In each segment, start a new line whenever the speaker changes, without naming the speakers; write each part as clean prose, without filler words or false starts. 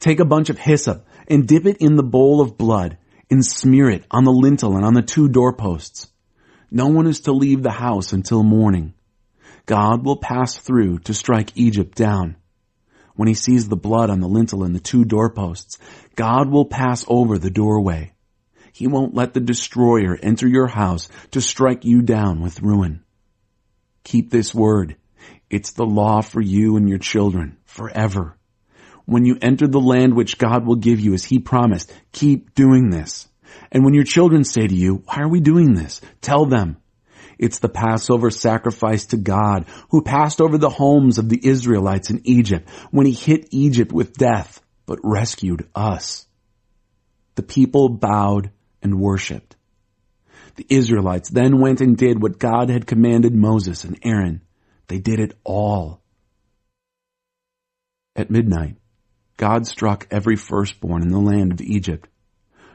Take a bunch of hyssop and dip it in the bowl of blood and smear it on the lintel and on the 2 doorposts. No one is to leave the house until morning. God will pass through to strike Egypt down. When he sees the blood on the lintel and the 2 doorposts, God will pass over the doorway. He won't let the destroyer enter your house to strike you down with ruin. Keep this word. It's the law for you and your children forever. When you enter the land which God will give you as he promised, keep doing this. And when your children say to you, why are we doing this? Tell them, it's the Passover sacrifice to God, who passed over the homes of the Israelites in Egypt when he hit Egypt with death, but rescued us. The people bowed and worshipped. The Israelites then went and did what God had commanded Moses and Aaron. They did it all. At midnight, God struck every firstborn in the land of Egypt,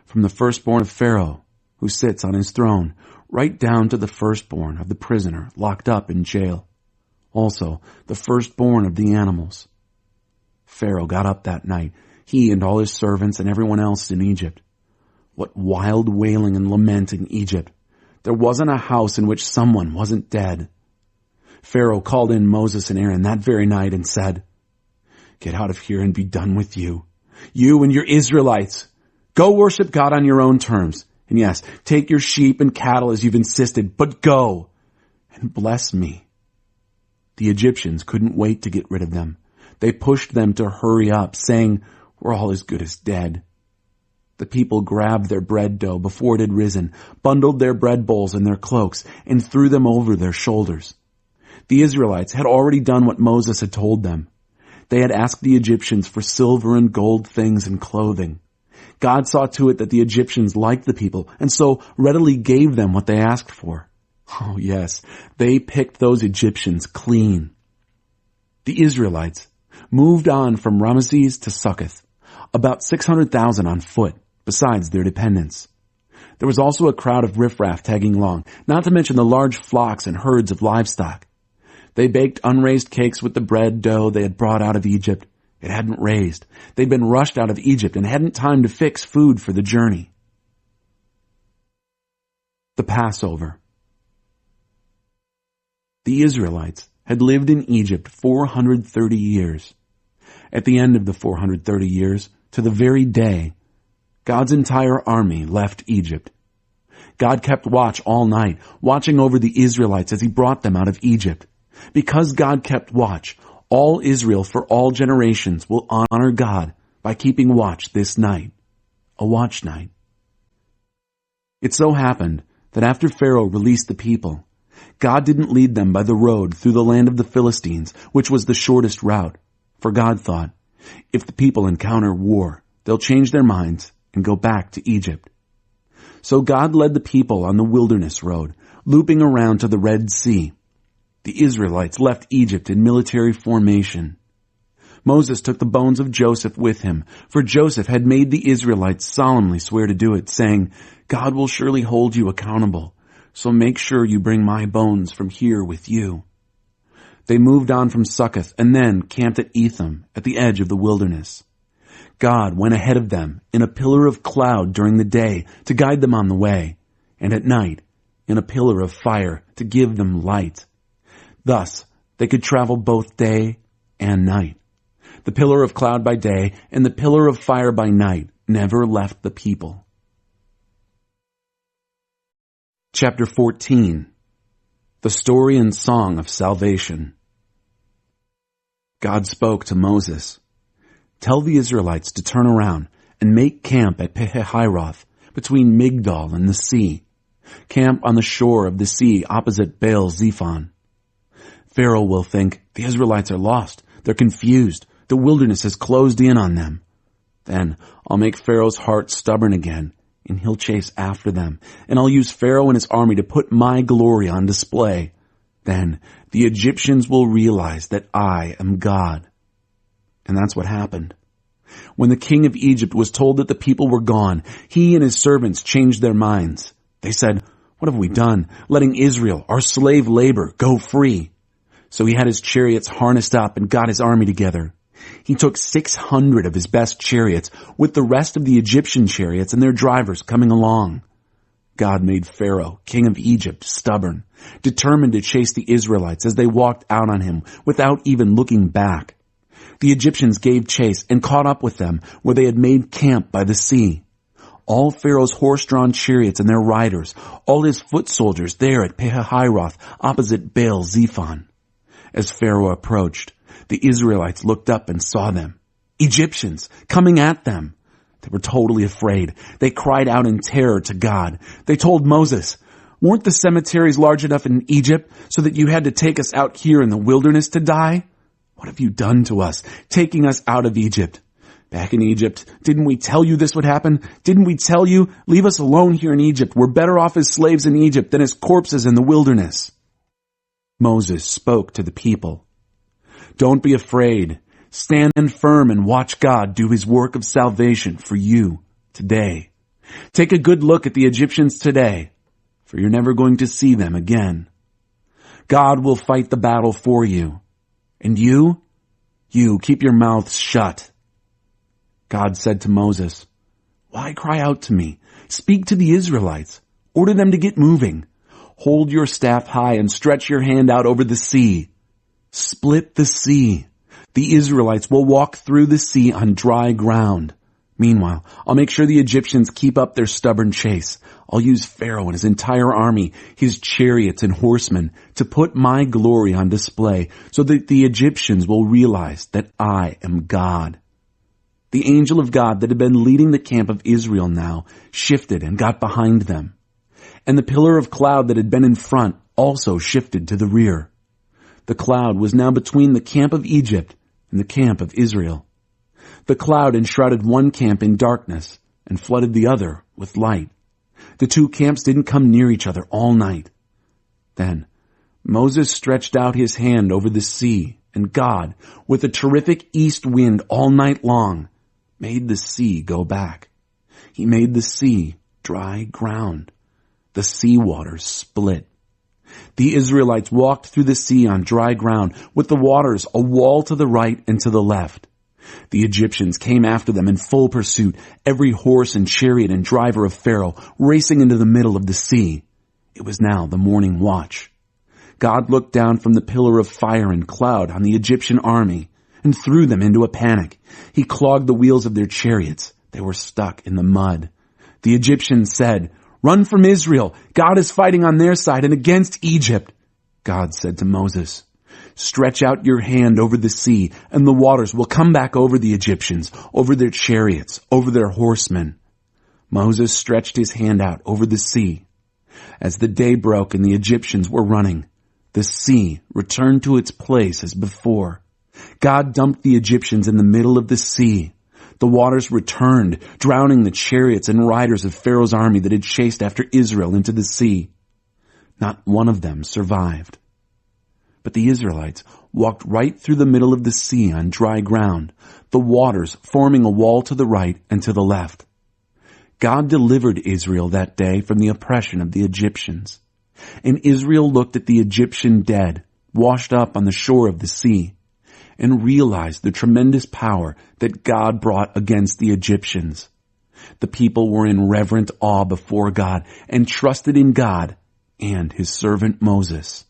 from the firstborn of Pharaoh, who sits on his throne, right down to the firstborn of the prisoner locked up in jail. Also, the firstborn of the animals. Pharaoh got up that night, he and all his servants and everyone else in Egypt. What wild wailing and lament in Egypt. There wasn't a house in which someone wasn't dead. Pharaoh called in Moses and Aaron that very night and said, get out of here and be done with you. You and your Israelites. Go worship God on your own terms. And yes, take your sheep and cattle as you've insisted, but go and bless me. The Egyptians couldn't wait to get rid of them. They pushed them to hurry up, saying, we're all as good as dead. The people grabbed their bread dough before it had risen, bundled their bread bowls in their cloaks, and threw them over their shoulders. The Israelites had already done what Moses had told them. They had asked the Egyptians for silver and gold things and clothing. God saw to it that the Egyptians liked the people, and so readily gave them what they asked for. Oh yes, they picked those Egyptians clean. The Israelites moved on from Ramesses to Succoth, about 600,000 on foot, besides their dependents. There was also a crowd of riffraff tagging along, not to mention the large flocks and herds of livestock. They baked unraised cakes with the bread dough they had brought out of Egypt. It hadn't raised. They'd been rushed out of Egypt and hadn't time to fix food for the journey. The Passover. The Israelites had lived in Egypt 430 years. At the end of the 430 years, to the very day, God's entire army left Egypt. God kept watch all night, watching over the Israelites as he brought them out of Egypt. Because God kept watch, all Israel for all generations will honor God by keeping watch this night, a watch night. It so happened that after Pharaoh released the people, God didn't lead them by the road through the land of the Philistines, which was the shortest route. For God thought, if the people encounter war, they'll change their minds and go back to Egypt. So God led the people on the wilderness road, looping around to the Red Sea. The Israelites left Egypt in military formation. Moses took the bones of Joseph with him, for Joseph had made the Israelites solemnly swear to do it, saying, God will surely hold you accountable, so make sure you bring my bones from here with you. They moved on from Succoth and then camped at Etham at the edge of the wilderness. God went ahead of them in a pillar of cloud during the day to guide them on the way, and at night in a pillar of fire to give them light. Thus, they could travel both day and night. The pillar of cloud by day and the pillar of fire by night never left the people. Chapter 14. The Story and Song of Salvation. God spoke to Moses. Tell the Israelites to turn around and make camp at Pihahiroth, between Migdol and the sea. Camp on the shore of the sea opposite Baal Zephon. Pharaoh will think, the Israelites are lost. They're confused. The wilderness has closed in on them. Then I'll make Pharaoh's heart stubborn again, and he'll chase after them. And I'll use Pharaoh and his army to put my glory on display. Then the Egyptians will realize that I am God. And that's what happened. When the king of Egypt was told that the people were gone, he and his servants changed their minds. They said, what have we done, letting Israel, our slave labor, go free? So he had his chariots harnessed up and got his army together. He took 600 of his best chariots with the rest of the Egyptian chariots and their drivers coming along. God made Pharaoh, king of Egypt, stubborn, determined to chase the Israelites as they walked out on him without even looking back. The Egyptians gave chase and caught up with them where they had made camp by the sea. All Pharaoh's horse-drawn chariots and their riders, all his foot soldiers there at Pihahiroth opposite Baal Zephon. As Pharaoh approached, the Israelites looked up and saw them. Egyptians coming at them. They were totally afraid. They cried out in terror to God. They told Moses, "Weren't the cemeteries large enough in Egypt so that you had to take us out here in the wilderness to die? What have you done to us, taking us out of Egypt? Back in Egypt, didn't we tell you this would happen? Didn't we tell you, leave us alone here in Egypt? We're better off as slaves in Egypt than as corpses in the wilderness." Moses spoke to the people. "Don't be afraid. Stand firm and watch God do his work of salvation for you today. Take a good look at the Egyptians today, for you're never going to see them again. God will fight the battle for you. And you keep your mouths shut." God said to Moses, "Why cry out to me? Speak to the Israelites. Order them to get moving. Hold your staff high and stretch your hand out over the sea. Split the sea. The Israelites will walk through the sea on dry ground. Meanwhile, I'll make sure the Egyptians keep up their stubborn chase. I'll use Pharaoh and his entire army, his chariots and horsemen, to put my glory on display so that the Egyptians will realize that I am God." The angel of God that had been leading the camp of Israel now shifted and got behind them. And the pillar of cloud that had been in front also shifted to the rear. The cloud was now between the camp of Egypt and the camp of Israel. The cloud enshrouded one camp in darkness and flooded the other with light. The two camps didn't come near each other all night. Then Moses stretched out his hand over the sea, and God, with a terrific east wind all night long, made the sea go back. He made the sea dry ground. The sea waters split. The Israelites walked through the sea on dry ground, with the waters a wall to the right and to the left. The Egyptians came after them in full pursuit, every horse and chariot and driver of Pharaoh racing into the middle of the sea. It was now the morning watch. God looked down from the pillar of fire and cloud on the Egyptian army and threw them into a panic. He clogged the wheels of their chariots. They were stuck in the mud. The Egyptians said, "Run from Israel. God is fighting on their side and against Egypt." God said to Moses, "Stretch out your hand over the sea, and the waters will come back over the Egyptians, over their chariots, over their horsemen." Moses stretched his hand out over the sea. As the day broke and the Egyptians were running, the sea returned to its place as before. God dumped the Egyptians in the middle of the sea. The waters returned, drowning the chariots and riders of Pharaoh's army that had chased after Israel into the sea. Not one of them survived. But the Israelites walked right through the middle of the sea on dry ground, the waters forming a wall to the right and to the left. God delivered Israel that day from the oppression of the Egyptians. And Israel looked at the Egyptian dead, washed up on the shore of the sea, and realized the tremendous power that God brought against the Egyptians. The people were in reverent awe before God and trusted in God and his servant Moses.